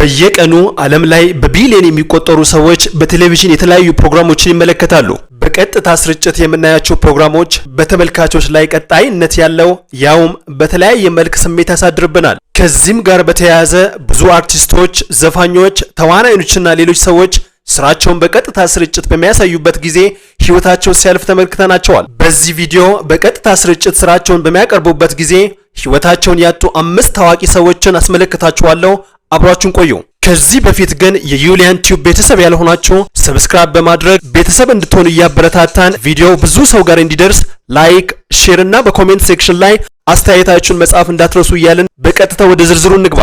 በየቀኑ ዓለም ላይ በቢሊዮን የሚቆጠሩ ሰዎች በቴሌቪዥን የተለያዩ ፕሮግራሞችን ይመለከታሉ። በቀጥታ ስርጭት የምናያቸው ፕሮግራሞች በተመልካቾች ላይ ቀጣይነት ያለው ያውም በተለያየ መልክ ስሜት ያሳድርብናል። ከዚህም ጋር በተያያዘ ብዙ አርቲስቶች፣ ዘፋኞች፣ ተዋናዮችና ሌሎች ሰዎች ስራቸውን በቀጥታ ስርጭት በሚያሳዩበት ጊዜ ህይወታቸው ሲያልፍ ተመልክተናቸዋል። በዚህ ቪዲዮ በቀጥታ ስርጭት ስራቸውን በሚያቀርቡበት ጊዜ ህይወታቸውን ያጡ 5 ታዋቂ ሰዎችን አስመለክታችኋለሁ። አብራችሁን ቆዩ። ከዚህ በፊት ግን የዩሊያን ቲዩብ ቤተሰብ ያልሆናችሁ ሰብስክራይብ በማድረግ ቤተሰብ እንድትሆኑ እያበረታታን ቪዲዮ ብዙ ሰው ጋር እንዲደርስ ላይክ፣ ሼር እና በኮሜንት ሴክሽን ላይ አስተያየታችሁን መጻፍ እንዳትረሱ እያልን በቀጥታ ወደ ዝርዝሩ እንግባ።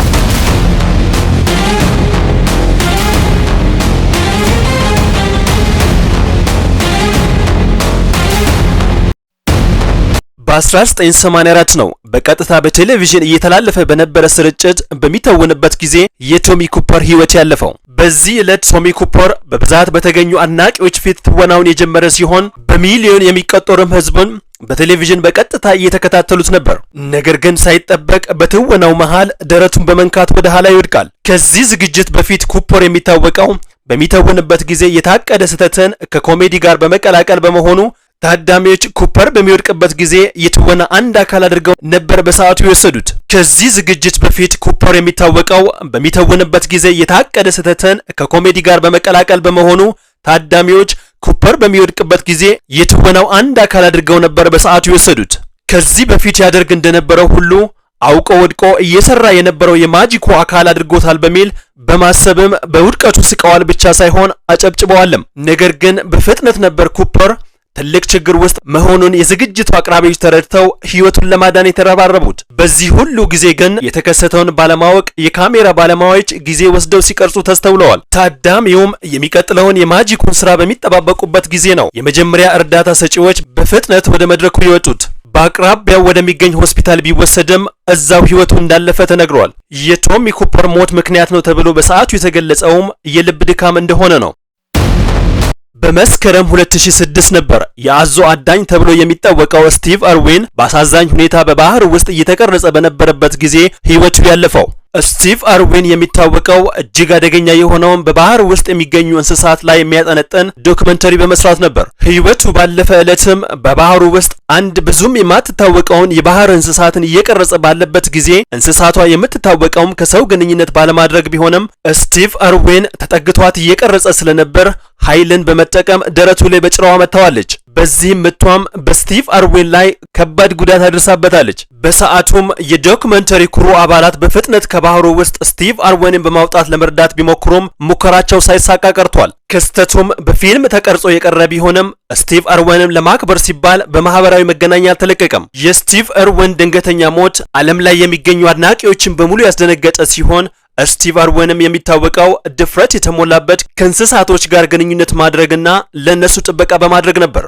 በ1984 ነው በቀጥታ በቴሌቪዥን እየተላለፈ በነበረ ስርጭት በሚተወንበት ጊዜ የቶሚ ኩፐር ህይወት ያለፈው። በዚህ ዕለት ቶሚ ኩፐር በብዛት በተገኙ አድናቂዎች ፊት ትወናውን የጀመረ ሲሆን በሚሊዮን የሚቆጠሩም ህዝቡን በቴሌቪዥን በቀጥታ እየተከታተሉት ነበር። ነገር ግን ሳይጠበቅ በትወናው መሃል ደረቱን በመንካት ወደ ኋላ ይወድቃል። ከዚህ ዝግጅት በፊት ኩፐር የሚታወቀው በሚተወንበት ጊዜ የታቀደ ስህተትን ከኮሜዲ ጋር በመቀላቀል በመሆኑ ታዳሚዎች ኩፐር በሚወድቅበት ጊዜ የትወና አንድ አካል አድርገው ነበር በሰዓቱ የወሰዱት። ከዚህ ዝግጅት በፊት ኩፐር የሚታወቀው በሚተወንበት ጊዜ የታቀደ ስህተትን ከኮሜዲ ጋር በመቀላቀል በመሆኑ ታዳሚዎች ኩፐር በሚወድቅበት ጊዜ የትወናው አንድ አካል አድርገው ነበር በሰዓቱ የወሰዱት። ከዚህ በፊት ያደርግ እንደነበረው ሁሉ አውቆ ወድቆ እየሰራ የነበረው የማጂኩ አካል አድርጎታል በሚል በማሰብም በውድቀቱ ስቀዋል ብቻ ሳይሆን አጨብጭበዋልም። ነገር ግን በፍጥነት ነበር ኩፐር ትልቅ ችግር ውስጥ መሆኑን የዝግጅቱ አቅራቢዎች ተረድተው ህይወቱን ለማዳን የተረባረቡት። በዚህ ሁሉ ጊዜ ግን የተከሰተውን ባለማወቅ የካሜራ ባለሙያዎች ጊዜ ወስደው ሲቀርጹ ተስተውለዋል። ታዳሚውም የሚቀጥለውን የማጂኩን ስራ በሚጠባበቁበት ጊዜ ነው የመጀመሪያ እርዳታ ሰጪዎች በፍጥነት ወደ መድረኩ የወጡት። በአቅራቢያው ወደሚገኝ ሆስፒታል ቢወሰድም እዛው ህይወቱ እንዳለፈ ተነግሯል። የቶሚ ኩፐር ሞት ምክንያት ነው ተብሎ በሰዓቱ የተገለጸውም የልብ ድካም እንደሆነ ነው። በመስከረም 2006 ነበር የአዞ አዳኝ ተብሎ የሚታወቀው ስቲቭ አርዊን በአሳዛኝ ሁኔታ በባህር ውስጥ እየተቀረጸ በነበረበት ጊዜ ህይወቱ ያለፈው። ስቲቭ አርዊን የሚታወቀው እጅግ አደገኛ የሆነውን በባህር ውስጥ የሚገኙ እንስሳት ላይ የሚያጠነጥን ዶክመንተሪ በመስራት ነበር። ህይወቱ ባለፈ ዕለትም በባህሩ ውስጥ አንድ ብዙም የማትታወቀውን የባህር እንስሳትን እየቀረጸ ባለበት ጊዜ እንስሳቷ የምትታወቀውም ከሰው ግንኙነት ባለማድረግ ቢሆንም ስቲቭ አርዊን ተጠግቷት እየቀረጸ ስለነበር ኃይልን በመጠቀም ደረቱ ላይ በጭራዋ መታዋለች። በዚህም ምቷም በስቲቭ አርዊን ላይ ከባድ ጉዳት አድርሳበታለች። በሰዓቱም የዶክመንተሪ ክሩ አባላት በፍጥነት ከባህሩ ውስጥ ስቲቭ አርዊንን በማውጣት ለመርዳት ቢሞክሩም ሙከራቸው ሳይሳካ ቀርቷል። ክስተቱም በፊልም ተቀርጾ የቀረ ቢሆንም ስቲቭ አርዊንን ለማክበር ሲባል በማህበራዊ መገናኛ አልተለቀቀም። የስቲቭ አርዊን ድንገተኛ ሞት ዓለም ላይ የሚገኙ አድናቂዎችን በሙሉ ያስደነገጠ ሲሆን ስቲቭ አርዊንም የሚታወቀው ድፍረት የተሞላበት ከእንስሳቶች ጋር ግንኙነት ማድረግና ለነሱ ጥበቃ በማድረግ ነበር።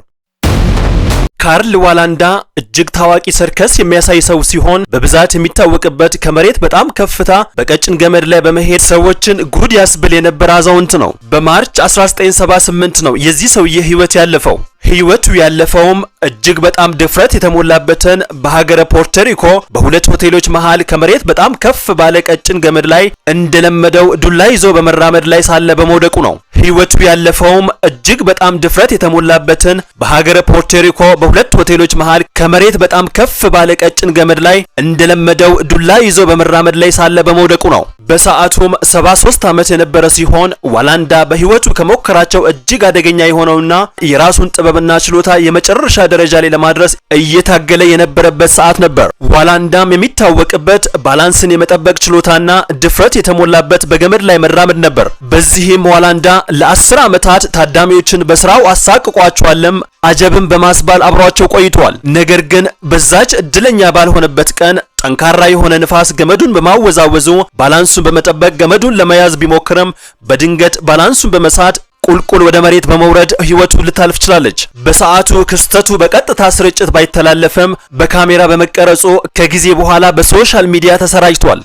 ካርል ዋላንዳ እጅግ ታዋቂ ሰርከስ የሚያሳይ ሰው ሲሆን በብዛት የሚታወቅበት ከመሬት በጣም ከፍታ በቀጭን ገመድ ላይ በመሄድ ሰዎችን ጉድ ያስብል የነበረ አዛውንት ነው። በማርች 1978 ነው የዚህ ሰውዬ ህይወት ያለፈው። ህይወቱ ያለፈውም እጅግ በጣም ድፍረት የተሞላበትን በሀገረ ፖርቶሪኮ በሁለት ሆቴሎች መሃል ከመሬት በጣም ከፍ ባለ ቀጭን ገመድ ላይ እንደለመደው ዱላ ይዞ በመራመድ ላይ ሳለ በመውደቁ ነው። ህይወቱ ያለፈውም እጅግ በጣም ድፍረት የተሞላበትን በሀገረ ፖርቶሪኮ በሁለት ሆቴሎች መሃል ከመሬት በጣም ከፍ ባለ ቀጭን ገመድ ላይ እንደለመደው ዱላ ይዞ በመራመድ ላይ ሳለ በመውደቁ ነው። በሰዓቱም 73 ዓመት የነበረ ሲሆን ዋላንዳ በህይወቱ ከሞከራቸው እጅግ አደገኛ የሆነውና የራሱን ጥበብና ችሎታ የመጨረሻ ደረጃ ላይ ለማድረስ እየታገለ የነበረበት ሰዓት ነበር። ዋላንዳም የሚታወቅበት ባላንስን የመጠበቅ ችሎታና ድፍረት የተሞላበት በገመድ ላይ መራመድ ነበር። በዚህም ዋላንዳ ለ10 ዓመታት ታዳሚዎችን በስራው አሳቅቋቸዋለም አጀብን በማስባል አብሯቸው ቆይቷል። ነገር ግን በዛች እድለኛ ባልሆነበት ቀን ጠንካራ የሆነ ንፋስ ገመዱን በማወዛወዙ ባላንሱን በመጠበቅ ገመዱን ለመያዝ ቢሞክርም በድንገት ባላንሱን በመሳት ቁልቁል ወደ መሬት በመውረድ ህይወቱ ልታልፍ ችላለች። በሰዓቱ ክስተቱ በቀጥታ ስርጭት ባይተላለፍም በካሜራ በመቀረጹ ከጊዜ በኋላ በሶሻል ሚዲያ ተሰራጭቷል።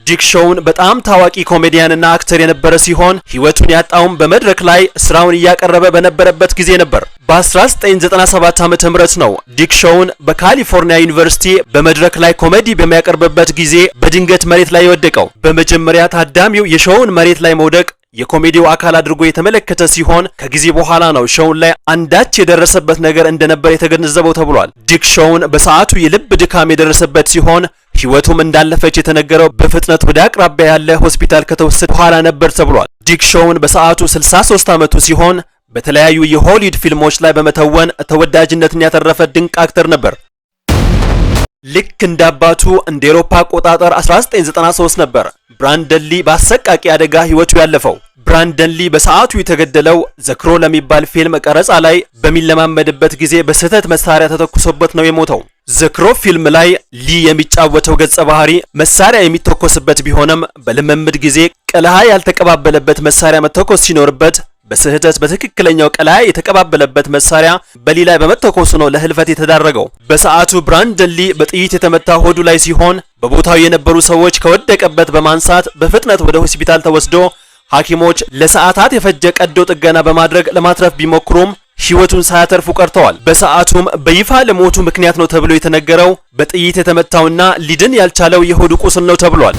ዲክ ሾውን በጣም ታዋቂ ኮሜዲያንና አክተር የነበረ ሲሆን ህይወቱን ያጣውም በመድረክ ላይ ስራውን እያቀረበ በነበረበት ጊዜ ነበር። በ1997 ዓመተ ምህረት ነው ዲክ ሾውን በካሊፎርኒያ ዩኒቨርሲቲ በመድረክ ላይ ኮሜዲ በሚያቀርብበት ጊዜ በድንገት መሬት ላይ የወደቀው። በመጀመሪያ ታዳሚው የሾውን መሬት ላይ መውደቅ የኮሜዲው አካል አድርጎ የተመለከተ ሲሆን ከጊዜ በኋላ ነው ሾውን ላይ አንዳች የደረሰበት ነገር እንደነበር የተገነዘበው ተብሏል። ዲክ ሾውን በሰዓቱ የልብ ድካም የደረሰበት ሲሆን ህይወቱም እንዳለፈች የተነገረው በፍጥነት ወደ አቅራቢያ ያለ ሆስፒታል ከተወሰደ በኋላ ነበር ተብሏል። ዲክ ሾውን በሰዓቱ 63 ዓመቱ ሲሆን በተለያዩ የሆሊውድ ፊልሞች ላይ በመተወን ተወዳጅነትን ያተረፈ ድንቅ አክተር ነበር። ልክ እንደ አባቱ እንደ አውሮፓ አቆጣጠር 1993 ነበር ብራንደን ሊ በአሰቃቂ አደጋ ህይወቱ ያለፈው። ብራንደን ሊ በሰዓቱ የተገደለው ዘ ክሮ ለሚባል ፊልም ቀረጻ ላይ በሚለማመድበት ጊዜ በስህተት መሳሪያ ተተኩሶበት ነው የሞተው። ዘ ክሮ ፊልም ላይ ሊ የሚጫወተው ገጸ ባህሪ መሳሪያ የሚተኮስበት ቢሆንም በልምምድ ጊዜ ቀለሃ ያልተቀባበለበት መሳሪያ መተኮስ ሲኖርበት በስህተት በትክክለኛው ቀላይ የተቀባበለበት መሳሪያ በሊ ላይ በመተኮሱ ነው ለህልፈት የተዳረገው። በሰዓቱ ብራንደን ሊ በጥይት የተመታ ሆዱ ላይ ሲሆን በቦታው የነበሩ ሰዎች ከወደቀበት በማንሳት በፍጥነት ወደ ሆስፒታል ተወስዶ ሐኪሞች ለሰዓታት የፈጀ ቀዶ ጥገና በማድረግ ለማትረፍ ቢሞክሩም ህይወቱን ሳያተርፉ ቀርተዋል። በሰዓቱም በይፋ ለሞቱ ምክንያት ነው ተብሎ የተነገረው በጥይት የተመታውና ሊድን ያልቻለው የሆዱ ቁስል ነው ተብሏል።